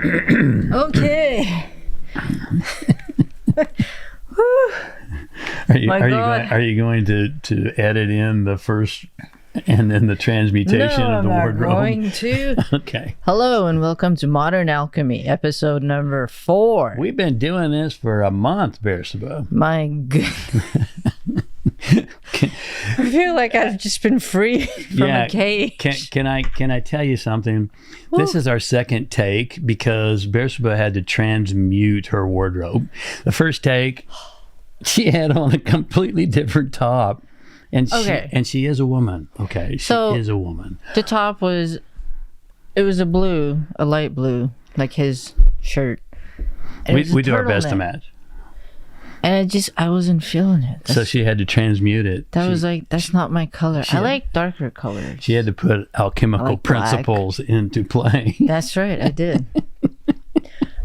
Okay. Are you going to edit in the first and then the transmutation of the wardrobe? No, I'm not going to. Okay. Hello and welcome to Modern Alchemy, episode number 4. We've been doing this for a month, Bersabeh. My goodness. I feel like I've just been free from a cage. Can I tell you something? Ooh. This is our second take because Bersabeh had to transmute her wardrobe. The first take, she had on a completely different top. And she is a woman. Okay, she is a woman. The top was a light blue, like his shirt. We do our best to match. And I wasn't feeling it. So she had to transmute it. That's not my color. I like darker colors. She had to put alchemical principles into play. That's right, I did.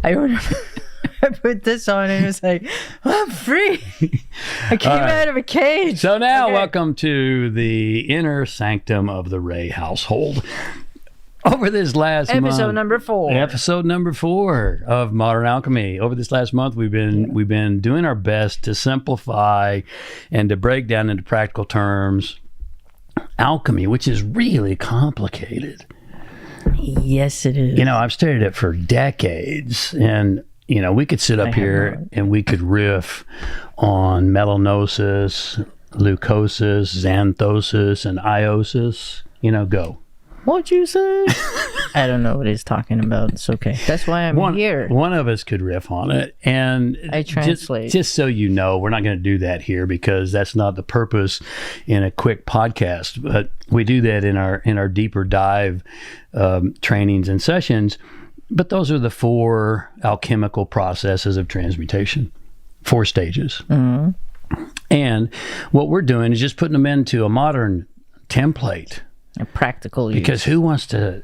I remember I put this on and it was like, I'm free. I came out of a cage. So now, welcome to the inner sanctum of the Ray household. Over this last month, episode number 4 of Modern Alchemy. Over this last month, we've been doing our best to simplify and to break down into practical terms alchemy, which is really complicated. Yes, it is. I've studied it for decades, and we could sit up here and we could riff on melanosis, leucosis, xanthosis, and iosis. Go. What'd you say? I don't know what he's talking about. It's okay. That's why I'm here. One of us could riff on it. And I translate. Just so you know, we're not going to do that here because that's not the purpose in a quick podcast. But we do that in our deeper dive trainings and sessions. But those are the 4 alchemical processes of transmutation, 4 stages. Mm-hmm. And what we're doing is just putting them into a modern template. A practical use. Because who wants to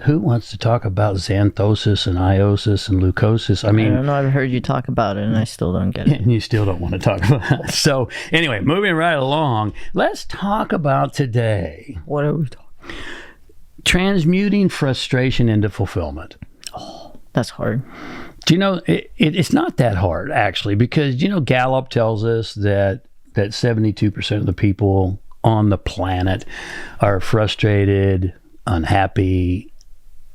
talk about xanthosis and iosis and leucosis? I don't know. I've heard you talk about it, and I still don't get it. And you still don't want to talk about it. So anyway, moving right along, let's talk about today. What are we talking? Transmuting frustration into fulfillment. Oh, that's hard. Do you know it's not that hard actually? Because Gallup tells us that 72% of the people on the planet are frustrated, unhappy,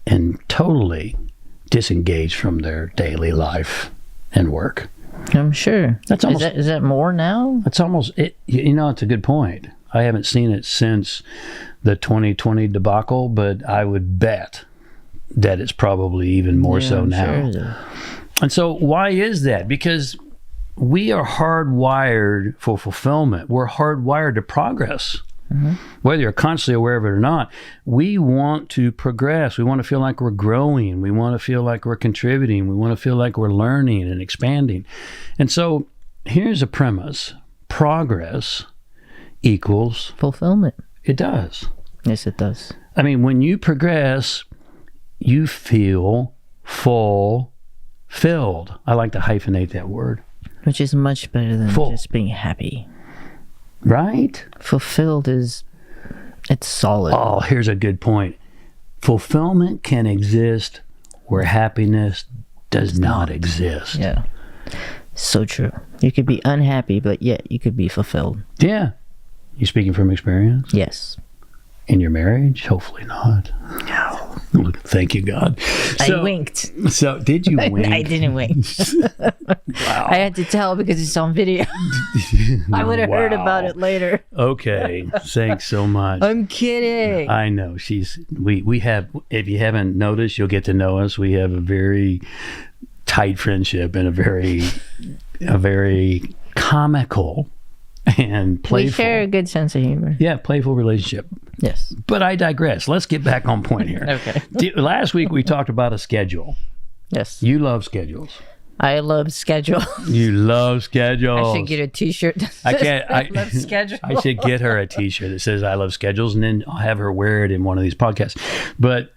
and totally disengaged from their daily life and work. I'm sure. Is that more now? It's almost it. It's a good point. I haven't seen it since the 2020 debacle, but I would bet that it's probably even more so now. Sure. And so why is that? Because we are hardwired for fulfillment. We're hardwired to progress. Mm-hmm. Whether you're consciously aware of it or not, we want to progress. We want to feel like we're growing. We want to feel like we're contributing. We want to feel like we're learning and expanding. And so here's a premise. Progress equals fulfillment. It does. Yes, it does. I mean, when you progress, you feel fulfilled. I like to hyphenate that word. Which is much better than just being happy. Right? Fulfilled it's solid. Oh, here's a good point. Fulfillment can exist where happiness does not exist. Yeah. So true. You could be unhappy, but yet you could be fulfilled. Yeah. You speaking from experience? Yes. In your marriage? Hopefully not. No. Thank you, God. I winked. So, did you wink? I didn't wink. Wow. I had to tell because it's on video. I would have heard about it later. Okay. Thanks so much. I'm kidding. I know. We have, if you haven't noticed, you'll get to know us. We have a very tight friendship and a very comical and playful. We share a good sense of humor. Yeah, playful relationship. Yes. But I digress. Let's get back on point here. Okay. Last week we talked about a schedule. Yes. You love schedules. I love schedule. You love schedules. I should get a t-shirt that says I love schedule. I should get her a t-shirt that says I love schedules, and then I'll have her wear it in one of these podcasts. But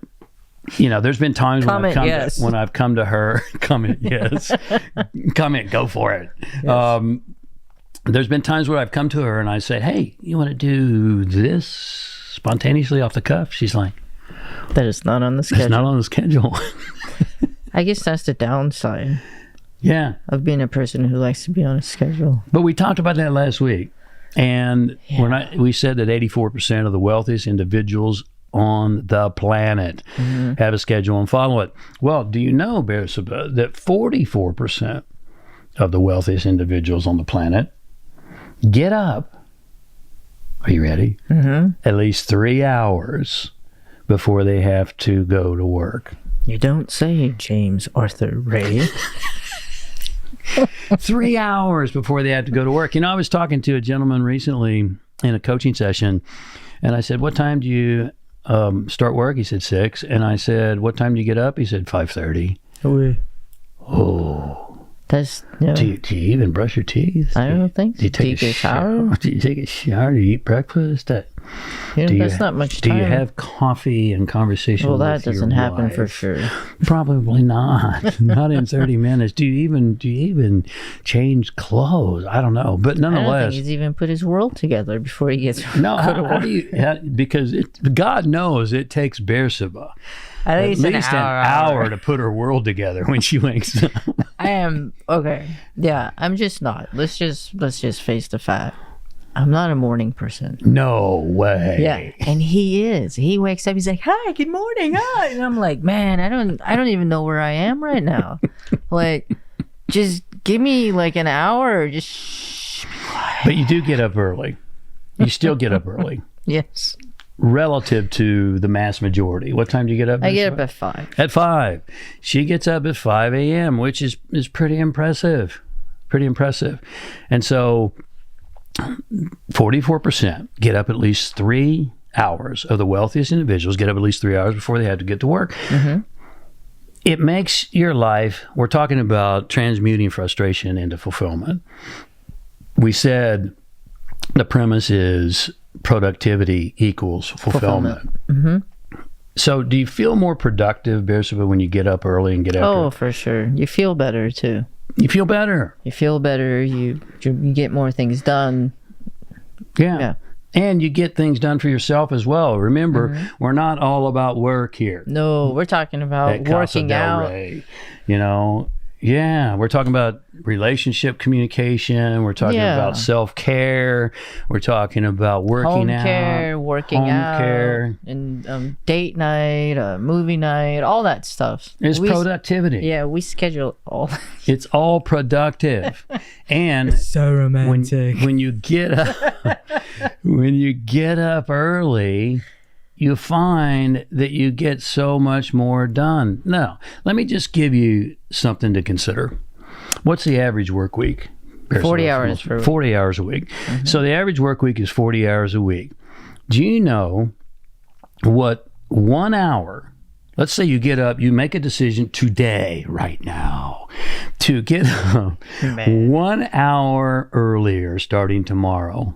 there's been times when I've come to her, comment yes, comment, go for it. Yes. There's been times where I've come to her and I say, hey, you want to do this spontaneously off the cuff? She's like, that is not on the schedule. It's not on the schedule. I guess that's the downside. Yeah. Of being a person who likes to be on a schedule. But we talked about that last week. And we said that 84% of the wealthiest individuals on the planet have a schedule and follow it. Well, do you know, Bersabeh, that 44% of the wealthiest individuals on the planet get up, are you ready? At least 3 hours before they have to go to work. You don't say, James Arthur Ray. 3 hours before they have to go to work. You know, I was talking to a gentleman recently in a coaching session, and I said, what time do you start work? He said 6. And I said, what time do you get up? He said 5:30. Oh. That's, yeah. Do you even brush your teeth? I don't think so. Do you take a shower? Do you take a shower? Do you eat breakfast? That's not much time. Do you have coffee and conversation with your wife? Well, that doesn't happen for sure. Probably not. Not in 30 minutes. Do you even change clothes? I don't know. But nonetheless. I don't think he's even put his world together before he gets how do you, because God knows it takes Bersabeh at least an hour to put her world together when she wakes up. I am okay. Yeah, I'm just not. Let's just face the fact. I'm not a morning person. No way. Yeah, and he is. He wakes up. He's like, "Hi, good morning." Hi, and I'm like, "Man, I don't even know where I am right now. Like, just give me like an hour. Just shh, be quiet." But you do get up early. You still get up early. Yes. Relative to the mass majority. What time do you get up? I get up at 5. At 5. She gets up at 5 a.m., which is pretty impressive. Pretty impressive. And so 44% get up at least 3 hours of the wealthiest individuals get up at least 3 hours before they have to get to work. It makes your life, we're talking about transmuting frustration into fulfillment. We said the premise is productivity equals fulfillment. So do you feel more productive, Bersabeh, when you get up early and get up? Oh, for sure. You feel better too. You feel better. You feel better. You get more things done. Yeah. And you get things done for yourself as well. Remember, we're not all about work here. No, we're talking about working out. Rey, you know, yeah, we're talking about relationship communication. We're talking about self-care. We're talking about working out. Working out. And date night, movie night, all that stuff. It's productivity. Yeah, we schedule all that. It's all productive. And it's so romantic. When you get up early, you find that you get so much more done. Now, let me just give you something to consider. What's the average work week? 40 hours per week. 40 hours a week. So the average work week is 40 hours a week. Do you know what 1 hour, let's say you get up, you make a decision today, right now, to get up 1 hour earlier starting tomorrow.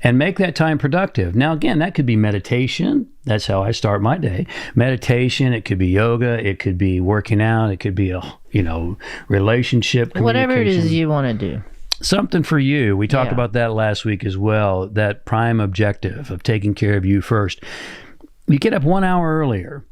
And make that time productive. Now, again, that could be meditation. That's how I start my day. Meditation. It could be yoga. It could be working out. It could be relationship communication. Whatever it is you want to do. Something for you. We talked about that last week as well. That prime objective of taking care of you first. You get up 1 hour earlier,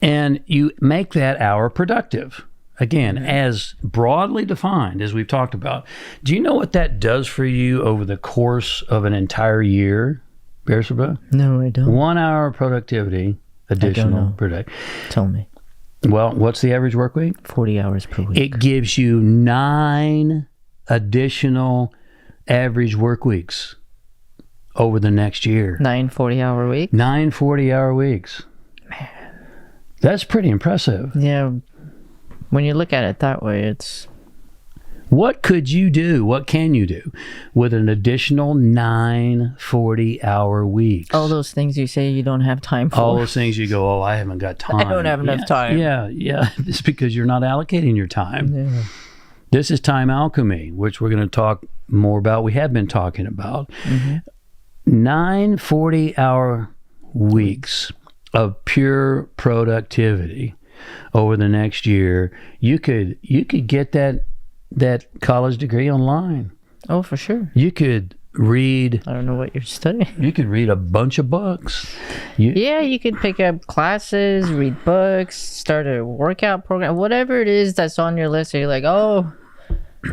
and you make that hour productive. Again, as broadly defined as we've talked about. Do you know what that does for you over the course of an entire year, Bersabeh? No, I don't. 1 hour productivity, additional per day. Tell me. Well, what's the average work week? 40 hours per week. It gives you 9 additional average work weeks over the next year. 9 40-hour weeks? 9 40-hour weeks. Man. That's pretty impressive. Yeah. When you look at it that way, it's... What could you do? What can you do with an additional 9 40-hour weeks? All those things you say you don't have time for. All those things you go, I haven't got time. I don't have enough time. Yeah. It's because you're not allocating your time. Yeah. This is Time Alchemy, which we're going to talk more about. We have been talking about. 9 40-hour weeks of pure productivity over the next year. You could get that college degree online. Oh, for sure. You could read. I don't know what you're studying. You could read a bunch of books. You could pick up classes, read books, start a workout program, whatever it is that's on your list. You're like, oh,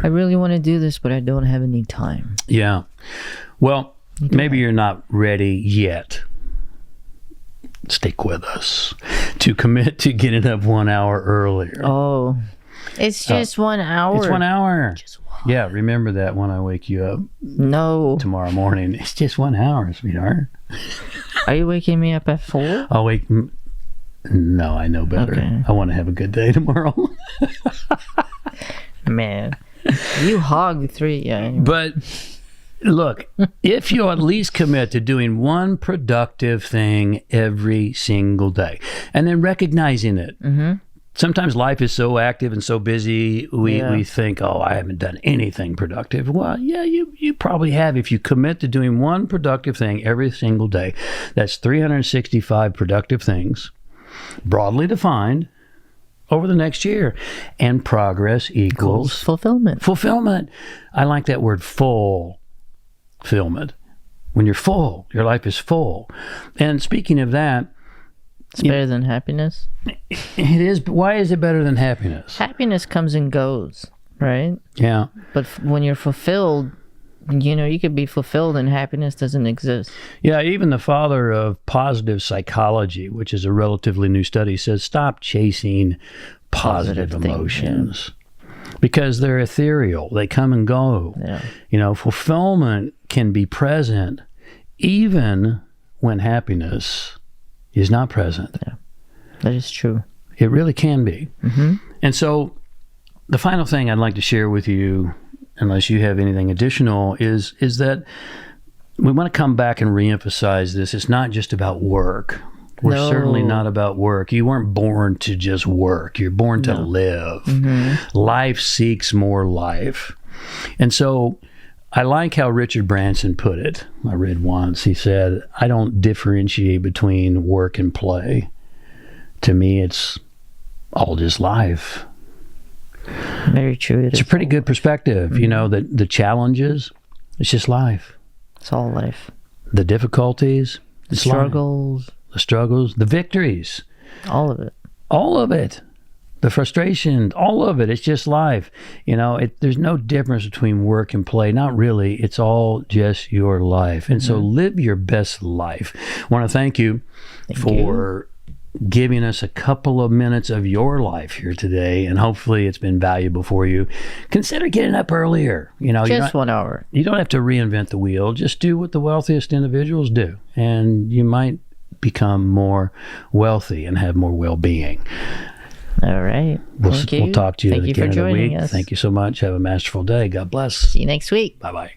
I really want to do this, but I don't have any time. Yeah. Well, maybe you're not ready yet. Stick with us to commit to getting up 1 hour earlier. Oh, it's just 1 hour. It's 1 hour. Just one. Yeah, remember that when I wake you up No. tomorrow morning. It's just 1 hour, sweetheart. Are you waking me up at 4? I'll wake. No, I know better. Okay. I want to have a good day tomorrow. Man, you hog 3. Yeah. Anyway. But look, if you at least commit to doing one productive thing every single day and then recognizing it. Mm-hmm. Sometimes life is so active and so busy, we think, oh, I haven't done anything productive. Well, yeah, you probably have. If you commit to doing one productive thing every single day, that's 365 productive things, broadly defined, over the next year. And progress equals fulfillment. Fulfillment. I like that word, fulfillment. When you're full, your life is full. And speaking of that, It's better than happiness. it is. But why is it better than happiness? Happiness comes and goes, right? Yeah. But when you're fulfilled, you could be fulfilled and happiness doesn't exist. Yeah, even the father of positive psychology, which is a relatively new study, says stop chasing positive emotions because they're ethereal. They come and go. Yeah. Fulfillment can be present even when happiness is not present. Yeah, that is true. It really can be. Mm-hmm. And so the final thing I'd like to share with you, unless you have anything additional, is that we want to come back and reemphasize this. It's not just about work. We're certainly not about work. You weren't born to just work. You're born to live. Mm-hmm. Life seeks more life. And so I like how Richard Branson put it. I read once, he said, I don't differentiate between work and play. To me, it's all just life. Very true. It's a pretty good perspective. Mm-hmm. The challenges, it's just life. It's all life. The difficulties, The struggles. Life. The struggles, the victories. All of it. All of it. The frustration, all of it. It's just life. There's no difference between work and play. Not really. It's all just your life. And so live your best life. I want to thank you for giving us a couple of minutes of your life here today. And hopefully it's been valuable for you. Consider getting up earlier. Just 1 hour. You don't have to reinvent the wheel. Just do what the wealthiest individuals do. And you might become more wealthy and have more well-being. All right. Thank you. We'll talk to you Thank you again for in a week. joining us. Thank you so much. Have a masterful day. God bless. See you next week. Bye-bye.